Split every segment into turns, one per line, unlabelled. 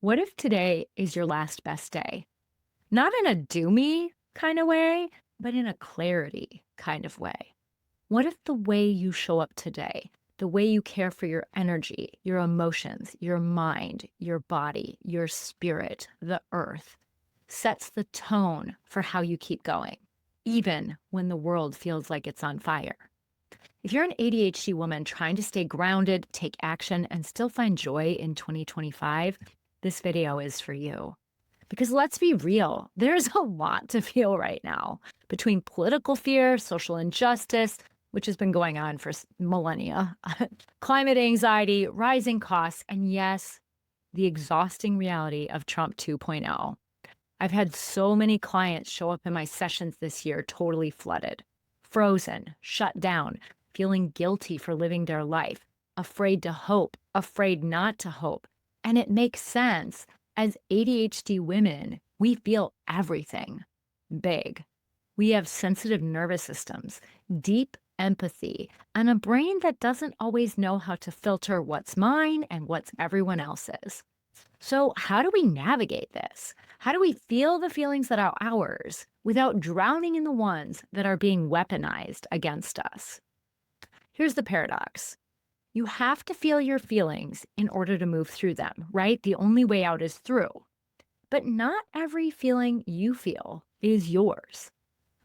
What if today is your last best day? Not in a doomy kind of way, but in a clarity kind of way. What if the way you show up today, the way you care for your energy, your emotions, your mind, your body, your spirit, the earth, sets the tone for how you keep going, even when the world feels like it's on fire? If you're an ADHD woman trying to stay grounded, take action, and still find joy in 2025, this video is for you. Because let's be real, there's a lot to feel right now between political fear, social injustice, which has been going on for millennia, climate anxiety, rising costs, and yes, the exhausting reality of Trump 2.0. I've had so many clients show up in my sessions this year totally flooded, frozen, shut down, feeling guilty for living their life, afraid to hope, afraid not to hope. And it makes sense. As ADHD women, we feel everything big. We have sensitive nervous systems, deep empathy, and a brain that doesn't always know how to filter what's mine and what's everyone else's. So, how do we navigate this? How do we feel the feelings that are ours without drowning in the ones that are being weaponized against us? Here's the paradox. You have to feel your feelings in order to move through them, right? The only way out is through. But not every feeling you feel is yours.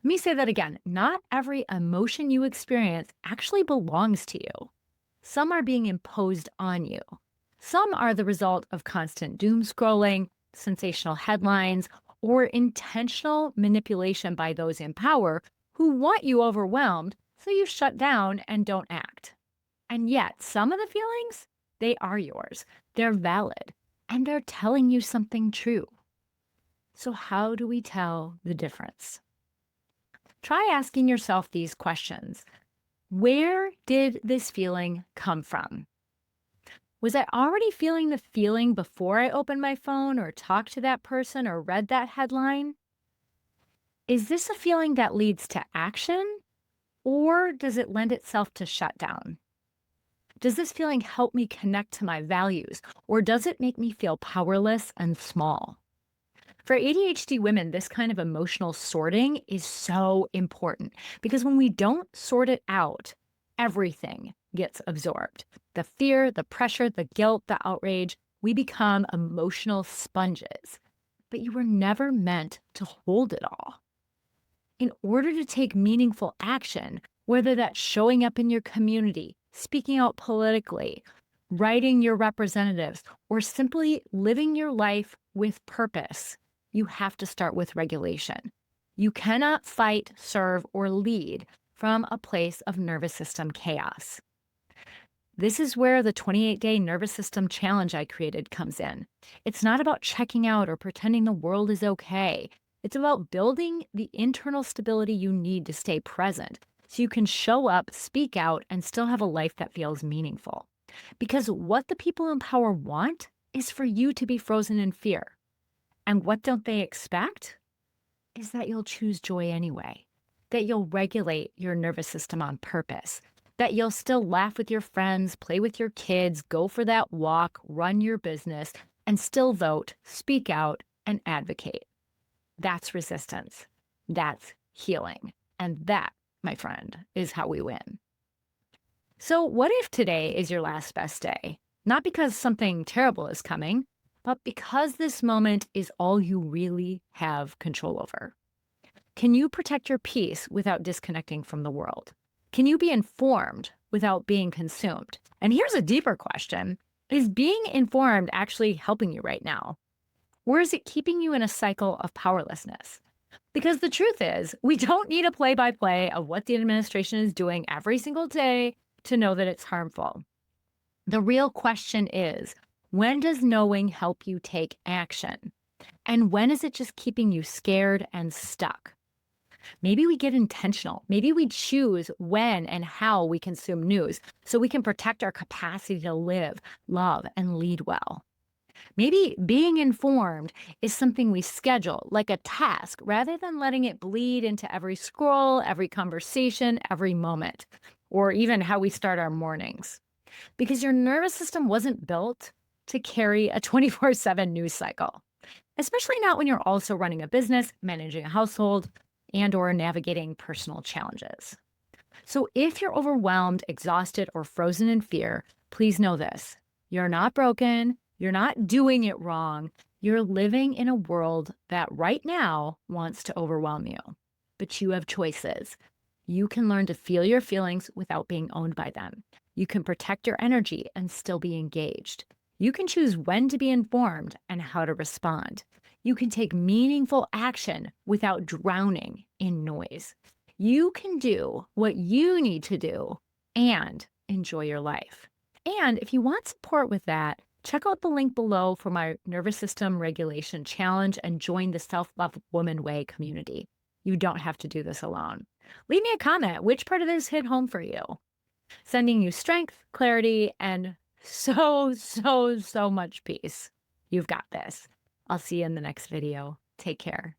Let me say that again. Not every emotion you experience actually belongs to you. Some are being imposed on you. Some are the result of constant doom scrolling, sensational headlines, or intentional manipulation by those in power who want you overwhelmed so you shut down and don't act. And yet, some of the feelings, they are yours. They're valid, and they're telling you something true. So, how do we tell the difference? Try asking yourself these questions. Where did this feeling come from? Was I already feeling the feeling before I opened my phone or talked to that person or read that headline? Is this a feeling that leads to action, or does it lend itself to shutdown? Does this feeling help me connect to my values, or does it make me feel powerless and small? For ADHD women, this kind of emotional sorting is so important because when we don't sort it out, everything gets absorbed. The fear, the pressure, the guilt, the outrage, we become emotional sponges. But you were never meant to hold it all. In order to take meaningful action, whether that's showing up in your community, speaking out politically, writing your representatives, or simply living your life with purpose, you have to start with regulation. You cannot fight, serve, or lead from a place of nervous system chaos. This is where the 28-day nervous system challenge I created comes in. It's not about checking out or pretending the world is okay. It's about building the internal stability you need to stay present so you can show up, speak out, and still have a life that feels meaningful. Because what the people in power want is for you to be frozen in fear. And what don't they expect? Is that you'll choose joy anyway, that you'll regulate your nervous system on purpose, that you'll still laugh with your friends, play with your kids, go for that walk, run your business, and still vote, speak out, and advocate. That's resistance. That's healing. And that, my friend, is how we win. So, what if today is your last best day? Not because something terrible is coming, but because this moment is all you really have control over. Can you protect your peace without disconnecting from the world? Can you be informed without being consumed? And here's a deeper question. Is being informed actually helping you right now? Or is it keeping you in a cycle of powerlessness? Because the truth is, we don't need a play-by-play of what the administration is doing every single day to know that it's harmful. The real question is, when does knowing help you take action? And when is it just keeping you scared and stuck? Maybe we get intentional. Maybe we choose when and how we consume news so we can protect our capacity to live, love, and lead well. Maybe being informed is something we schedule, like a task, rather than letting it bleed into every scroll, every conversation, every moment, or even how we start our mornings. Because your nervous system wasn't built to carry a 24/7 news cycle, especially not when you're also running a business, managing a household, and or navigating personal challenges. So if you're overwhelmed, exhausted, or frozen in fear, please know this. You're not broken. You're not doing it wrong. You're living in a world that right now wants to overwhelm you. But you have choices. You can learn to feel your feelings without being owned by them. You can protect your energy and still be engaged. You can choose when to be informed and how to respond. You can take meaningful action without drowning in noise. You can do what you need to do and enjoy your life. And if you want support with that, check out the link below for my nervous system regulation challenge and join the Self Love Woman Way community. You don't have to do this alone. Leave me a comment. Which part of this hit home for you? Sending you strength, clarity, and so much peace. You've got this. I'll see you in the next video. Take care.